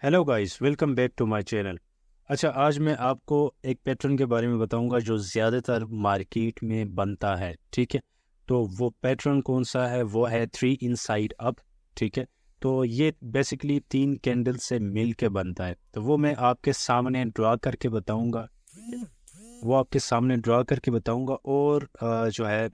Hello guys, welcome back to my channel. अच्छा, आज मैं आपको एक पैटर्न के बारे में बताऊंगा जो ज़्यादातर मार्केट में बनता है। ठीक है, तो वो पैटर्न कौन सा है? वो है थ्री इनसाइड अप। ठीक है, तो ये बेसिकली तीन कैंडल से मिल के बनता है। तो वो मैं आपके सामने ड्रा करके बताऊंगा। वो आपके सामने ड्रा करके बताऊंगा और जो है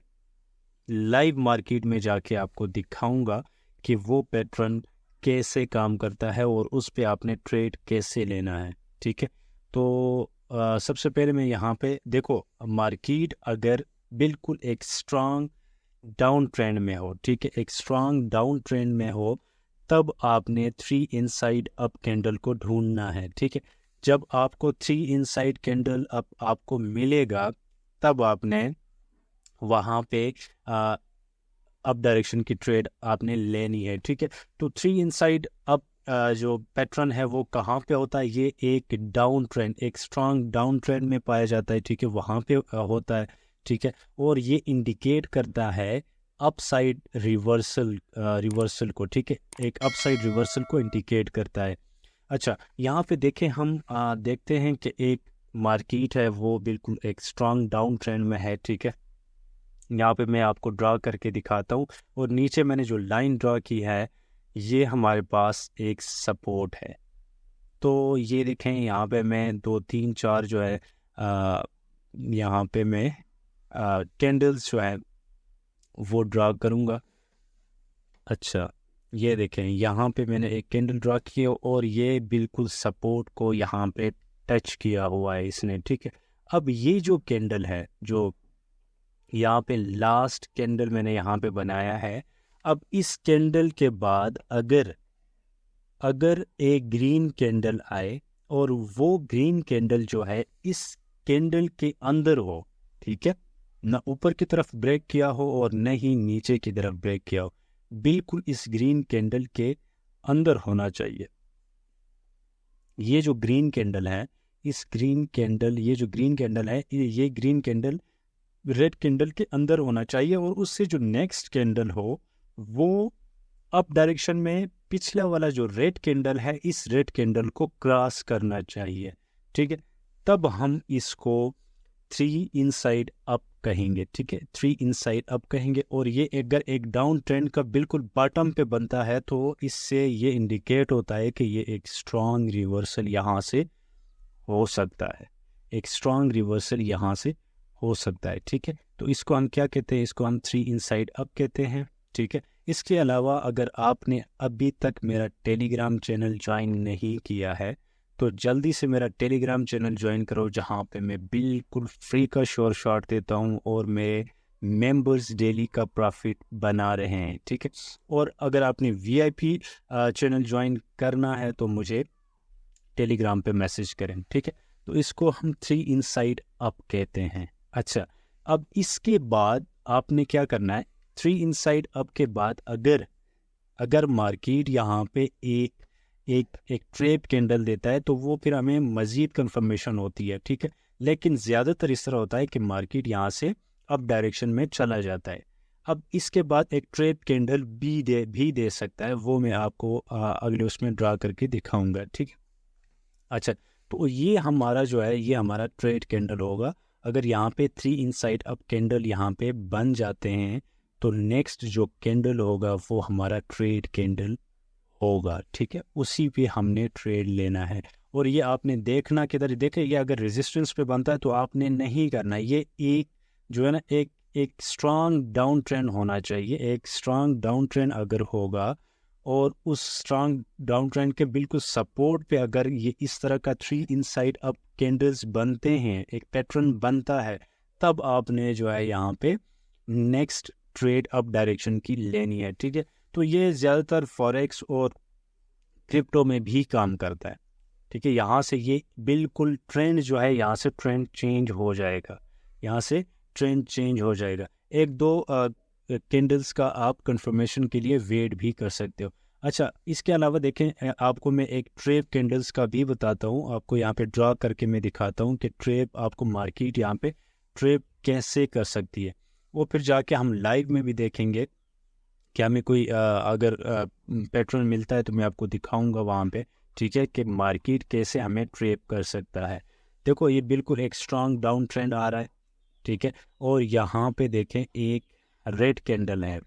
लाइव मार्केट में जाके आपको दिखाऊंगा कि वो पैटर्न कैसे काम करता है और उस पे आपने ट्रेड कैसे लेना है। ठीक है, तो सबसे पहले मैं यहाँ पे देखो, मार्केट अगर बिल्कुल एक स्ट्रांग डाउन ट्रेंड में हो, ठीक है, एक स्ट्रांग डाउन ट्रेंड में हो, तब आपने थ्री इनसाइड अप कैंडल को ढूंढना है। ठीक है, जब आपको थ्री इनसाइड कैंडल अप आपको मिलेगा, तब आपने वहाँ पे अप डायरेक्शन की ट्रेड आपने लेनी है। ठीक है, तो थ्री इनसाइड अप जो पैटर्न है वो कहाँ पे होता है? ये एक डाउन ट्रेंड, एक स्ट्रांग डाउन ट्रेंड में पाया जाता है। ठीक है, वहाँ पे होता है। ठीक है, और ये इंडिकेट करता है अपसाइड रिवर्सल, रिवर्सल को। ठीक है, एक अपसाइड रिवर्सल को इंडिकेट करता है। अच्छा, यहाँ पे देखें हम, देखते हैं कि एक मार्केट है वो बिल्कुल एक स्ट्रांग डाउन ट्रेंड में है। ठीक है, यहाँ पे मैं आपको ड्रा करके दिखाता हूँ और नीचे मैंने जो लाइन ड्रा की है ये हमारे पास एक सपोर्ट है। तो ये देखें, यहाँ पे मैं दो तीन चार जो है यहाँ पे मैं कैंडल्स जो है वो ड्रा करूँगा। अच्छा, ये देखें, यहाँ पे मैंने एक कैंडल ड्रा की है और ये बिल्कुल सपोर्ट को यहाँ पे टच किया हुआ है इसने। ठीक है, अब ये जो कैंडल है, जो यहाँ पे लास्ट कैंडल मैंने यहाँ पे बनाया है, अब इस कैंडल के बाद अगर अगर एक ग्रीन कैंडल आए और वो ग्रीन कैंडल जो है इस कैंडल के अंदर हो, ठीक है, ना ऊपर की तरफ ब्रेक किया हो और न ही नीचे की तरफ ब्रेक किया हो, बिल्कुल इस ग्रीन कैंडल के अंदर होना चाहिए। ये जो ग्रीन कैंडल है, इस ग्रीन कैंडल, ये जो ग्रीन कैंडल है, ये ग्रीन कैंडल रेड कैंडल के अंदर होना चाहिए और उससे जो नेक्स्ट कैंडल हो वो अप डायरेक्शन में पिछला वाला जो रेड कैंडल है इस रेड कैंडल को क्रॉस करना चाहिए। ठीक है, तब हम इसको थ्री इनसाइड अप कहेंगे। ठीक है, थ्री इनसाइड अप कहेंगे। और ये अगर एक डाउन ट्रेंड का बिल्कुल बॉटम पे बनता है तो इससे ये इंडिकेट होता है कि ये एक स्ट्रॉन्ग रिवर्सल यहाँ से हो सकता है, एक स्ट्रॉन्ग रिवर्सल यहाँ से हो सकता है। ठीक है, तो इसको हम क्या कहते हैं? इसको हम थ्री इनसाइड अप कहते हैं। ठीक है, इसके अलावा अगर आपने अभी तक मेरा टेलीग्राम चैनल ज्वाइन नहीं किया है तो जल्दी से मेरा टेलीग्राम चैनल ज्वाइन करो, जहाँ पे मैं बिल्कुल फ्री का श्योर शॉट देता हूँ और मेरे मेंबर्स डेली का प्रॉफिट बना रहे हैं। ठीक है, और अगर आपने वीआईपी चैनल ज्वाइन करना है तो मुझे टेलीग्राम पे मैसेज करें। ठीक है, तो इसको हम थ्री इनसाइड अप कहते हैं। अच्छा, अब इसके बाद आपने क्या करना है? थ्री इनसाइड अप के बाद अगर अगर मार्केट यहाँ पे एक एक एक ट्रेप कैंडल देता है तो वो फिर हमें मज़ीद कंफर्मेशन होती है। ठीक है, लेकिन ज़्यादातर इस तरह होता है कि मार्केट यहाँ से अप डायरेक्शन में चला जाता है। अब इसके बाद एक ट्रेप कैंडल भी दे सकता है, वो मैं आपको अगले उसमें ड्रा करके दिखाऊंगा। ठीक है, अच्छा, तो ये हमारा जो है ये हमारा ट्रेड कैंडल होगा। अगर यहाँ पे थ्री इनसाइड अप कैंडल यहाँ पे बन जाते हैं तो नेक्स्ट जो कैंडल होगा वो हमारा ट्रेड कैंडल होगा। ठीक है, उसी पे हमने ट्रेड लेना है। और ये आपने देखना किधर, देखे ये अगर रेजिस्टेंस पे बनता है तो आपने नहीं करना, ये एक जो है ना, एक एक स्ट्रांग डाउन ट्रेंड होना चाहिए। एक स्ट्रांग डाउन ट्रेंड अगर होगा और उस स्ट्रांग डाउन ट्रेंड के बिल्कुल सपोर्ट पे अगर ये इस तरह का थ्री इनसाइड अप कैंडल्स बनते हैं, एक पैटर्न बनता है, तब आपने जो है यहाँ पे नेक्स्ट ट्रेड अप डायरेक्शन की लेनी है। ठीक है, तो ये ज़्यादातर फॉरेक्स और क्रिप्टो में भी काम करता है। ठीक है, यहाँ से ये बिल्कुल ट्रेंड जो है, यहाँ से ट्रेंड चेंज हो जाएगा, यहाँ से ट्रेंड चेंज हो जाएगा। एक दो कैंडल्स का आप कंफर्मेशन के लिए वेट भी कर सकते हो। अच्छा, इसके अलावा देखें, आपको मैं एक ट्रेप कैंडल्स का भी बताता हूँ, आपको यहाँ पे ड्रा करके मैं दिखाता हूँ कि ट्रेप आपको मार्केट यहाँ पे ट्रेप कैसे कर सकती है। वो फिर जाके हम लाइव में भी देखेंगे कि हमें कोई अगर पैटर्न मिलता है तो मैं आपको दिखाऊंगा वहाँ पे। ठीक है, कि मार्केट कैसे हमें ट्रैप कर सकता है। देखो ये बिल्कुल एक स्ट्रांग डाउन ट्रेंड आ रहा है, ठीक है, और यहाँ पे देखें एक रेड कैंडल है।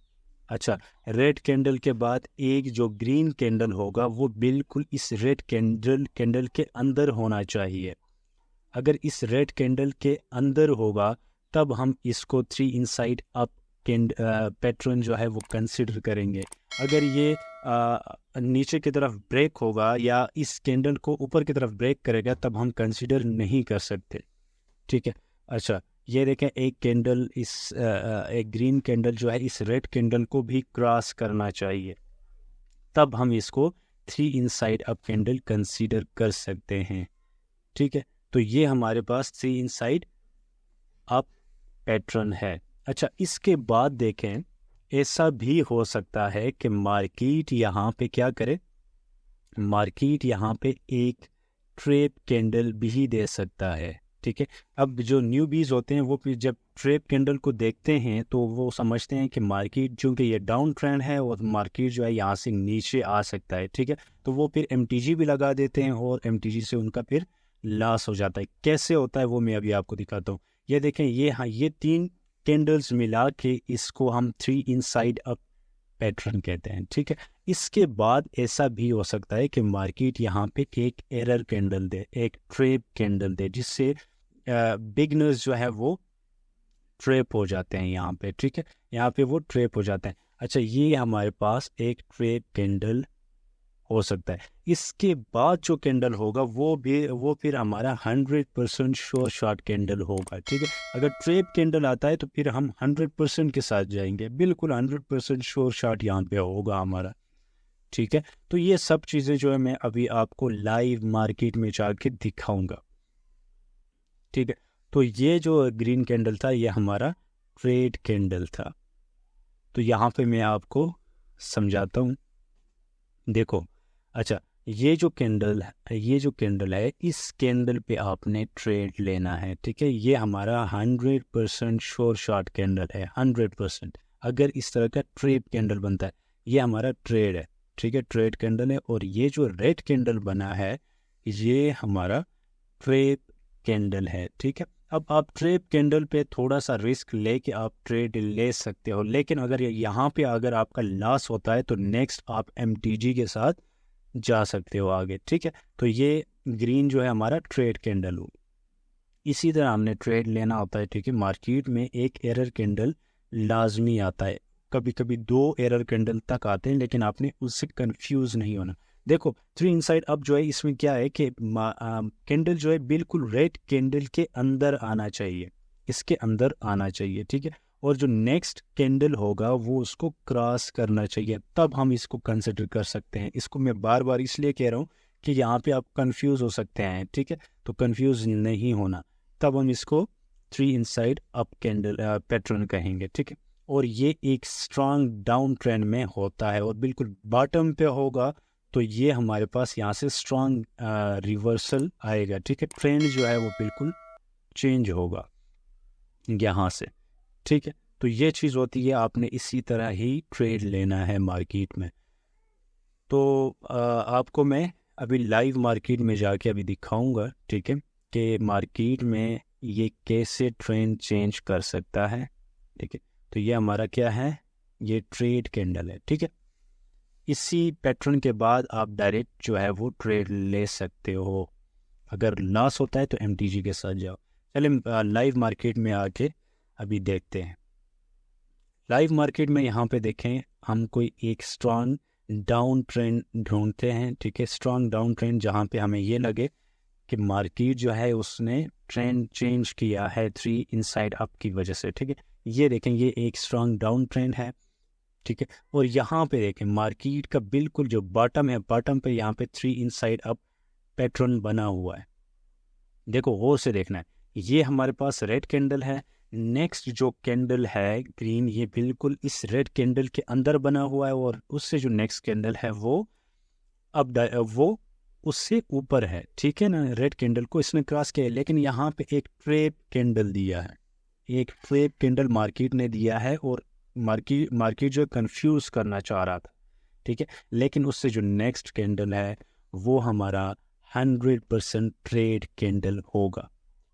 अच्छा, रेड कैंडल के बाद एक जो ग्रीन कैंडल होगा वो बिल्कुल इस रेड कैंडल के अंदर होना चाहिए। अगर इस रेड कैंडल के अंदर होगा तब हम इसको 3 इनसाइड अप पैटर्न जो है वो कंसिडर करेंगे। अगर ये नीचे की तरफ ब्रेक होगा या इस कैंडल को ऊपर की तरफ ब्रेक करेगा तब हम कंसिडर नहीं कर सकते, ठीक है। अच्छा, ये देखें एक कैंडल एक ग्रीन कैंडल जो है इस रेड कैंडल को भी क्रॉस करना चाहिए, तब हम इसको 3 इनसाइड अप कैंडल कंसीडर कर सकते हैं, ठीक है। तो ये हमारे पास 3 इनसाइड अप पैटर्न है। अच्छा, इसके बाद देखें ऐसा भी हो सकता है कि मार्केट यहाँ पे क्या करे, मार्केट यहाँ पे एक ट्रैप कैंडल भी दे सकता है, ठीक है। अब जो न्यूबीज होते हैं वो फिर जब ट्रैप कैंडल को देखते हैं तो वो समझते हैं कि मार्केट चूँकि ये डाउन ट्रेंड है और मार्केट जो है यहाँ से नीचे आ सकता है, ठीक है, तो वो फिर MTG भी लगा देते हैं और MTG से उनका फिर लॉस हो जाता है। कैसे होता है वो मैं अभी आपको दिखाता हूँ। ये देखें ये, हाँ, ये 3 कैंडल्स मिला के इसको हम 3 इनसाइड अप पैटर्न कहते हैं, ठीक है। इसके बाद ऐसा भी हो सकता है कि मार्केट यहाँ पे एक एरर कैंडल दे, एक ट्रैप कैंडल दे, जिससे बिगनर्स जो है वो ट्रैप हो जाते हैं यहाँ पे, ठीक है, यहाँ पे वो ट्रैप हो जाते हैं। अच्छा, ये हमारे पास एक ट्रैप कैंडल हो सकता है। इसके बाद जो कैंडल होगा वो फिर हमारा 100% श्योर शॉर्ट कैंडल होगा, ठीक है। अगर ट्रैप कैंडल आता है तो फिर हम 100% के साथ जाएंगे, बिल्कुल 100% श्योर शॉर्ट यहाँ पे होगा हमारा, ठीक है। तो ये सब चीज़ें जो है मैं अभी आपको लाइव मार्केट में जाके दिखाऊंगा, ठीक है। तो ये जो ग्रीन कैंडल था ये हमारा ट्रेड कैंडल था। तो यहाँ पे मैं आपको समझाता हूँ, देखो। अच्छा, ये जो कैंडल है इस कैंडल पे आपने ट्रेड लेना है, ठीक है। ये हमारा 100% श्योर शॉर्ट कैंडल है, 100%। अगर इस तरह का ट्रेप कैंडल बनता है ये हमारा ट्रेड है, ठीक है, ट्रेड कैंडल है। और ये जो रेड कैंडल बना है ये हमारा ट्रेप कैंडल है, ठीक है। अब आप ट्रेप कैंडल पे थोड़ा सा रिस्क लेके आप ट्रेड ले सकते हो, लेकिन अगर यहाँ पे अगर आपका लॉस होता है तो नेक्स्ट आप MTG के साथ जा सकते हो आगे, ठीक है। तो ये ग्रीन जो है हमारा ट्रेड कैंडल हो। इसी तरह हमने ट्रेड लेना होता है, ठीक है। मार्केट में एक एरर कैंडल लाजमी आता है, कभी कभी 2 एरर कैंडल तक आते हैं, लेकिन आपने उससे कंफ्यूज नहीं होना। देखो 3 इनसाइड अप जो है इसमें क्या है कि कैंडल जो है बिल्कुल रेड कैंडल के अंदर आना चाहिए, इसके अंदर आना चाहिए, ठीक है। और जो नेक्स्ट कैंडल होगा वो उसको क्रॉस करना चाहिए, तब हम इसको कंसिडर कर सकते हैं। इसको मैं बार बार इसलिए कह रहा हूँ कि यहाँ पे आप कंफ्यूज हो सकते हैं, ठीक है। तो कंफ्यूज नहीं होना, तब हम इसको 3 इनसाइड अप कैंडल पैटर्न कहेंगे, ठीक है। और ये एक स्ट्रांग डाउन ट्रेंड में होता है और बिल्कुल बॉटम पे होगा तो ये हमारे पास यहाँ से स्ट्रांग रिवर्सल आएगा, ठीक है। ट्रेंड जो है वो बिल्कुल चेंज होगा यहाँ से, ठीक है। तो ये चीज़ होती है, आपने इसी तरह ही ट्रेड लेना है मार्केट में। तो आपको मैं अभी लाइव मार्केट में जाके अभी दिखाऊंगा, ठीक है, कि मार्केट में ये कैसे ट्रेंड चेंज कर सकता है, ठीक है। तो ये हमारा क्या है, ये ट्रेड कैंडल है, ठीक है। इसी पैटर्न के बाद आप डायरेक्ट जो है वो ट्रेड ले सकते हो। अगर लॉस होता है तो MTG के साथ जाओ। चलिए लाइव मार्केट में आके अभी देखते हैं। लाइव मार्केट में यहाँ पे देखें हम कोई एक स्ट्रॉन्ग डाउन ट्रेंड ढूंढते हैं, ठीक है। स्ट्रॉन्ग डाउन ट्रेंड जहाँ पे हमें ये लगे कि मार्केट जो है उसने ट्रेंड चेंज किया है 3 इनसाइड अप की वजह से, ठीक है। ये देखें ये एक स्ट्रॉन्ग डाउन ट्रेंड है, ठीक है। और यहाँ पे देखें मार्केट का बिल्कुल जो बॉटम है, बॉटम पे यहाँ पे 3 इनसाइड अप पैटर्न बना हुआ है। देखो गौर से देखना है, ये हमारे पास रेड कैंडल है, नेक्स्ट जो कैंडल है ग्रीन ये बिल्कुल इस रेड कैंडल के अंदर बना हुआ है, और उससे जो नेक्स्ट कैंडल है वो वो उससे ऊपर है, ठीक है ना। रेड कैंडल को इसने क्रॉस किया है, लेकिन यहाँ पे एक ट्रैप कैंडल दिया है, एक ट्रैप कैंडल मार्केट ने दिया है, और मार्केट जो कंफ्यूज करना चाह रहा था, ठीक है। लेकिन उससे जो नेक्स्ट कैंडल है वो हमारा 100% ट्रेड कैंडल होगा।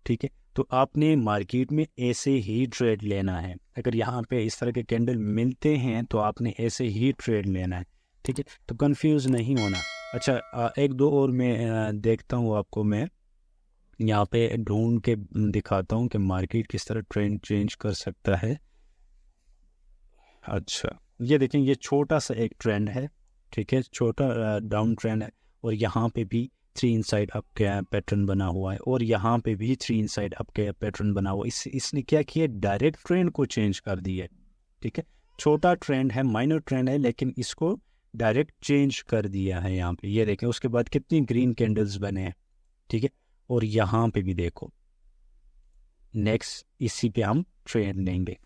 ठीक है, तो आपने मार्केट में ऐसे ही ट्रेड लेना है। अगर यहाँ पे इस तरह के कैंडल मिलते हैं तो आपने ऐसे ही ट्रेड लेना है। ठीक है, तो कंफ्यूज नहीं होना। अच्छा, एक दो और मैं देखता हूँ आपको, मैं यहाँ पे ढूंढ के दिखाता हूँ कि मार्केट किस तरह ट्रेंड चेंज कर सकता है। अच्छा, ये देखें, ये छोटा सा एक ट्रेंड है। ठीक है, छोटा डाउन ट्रेंड है, और यहाँ पे भी थ्री इनसाइड अप का पैटर्न बना हुआ है, और यहाँ पे भी थ्री इनसाइड अप का पैटर्न बना हुआ है। इसने क्या किया, डायरेक्ट ट्रेंड को चेंज कर दिया है। ठीक है, छोटा ट्रेंड है, माइनर ट्रेंड है, लेकिन इसको डायरेक्ट चेंज कर दिया है। यहाँ पे ये देखें, उसके बाद कितनी ग्रीन कैंडल्स बने हैं। ठीक है, और यहाँ पे भी देखो, नेक्स्ट इसी पे हम ट्रेंड लेंगे।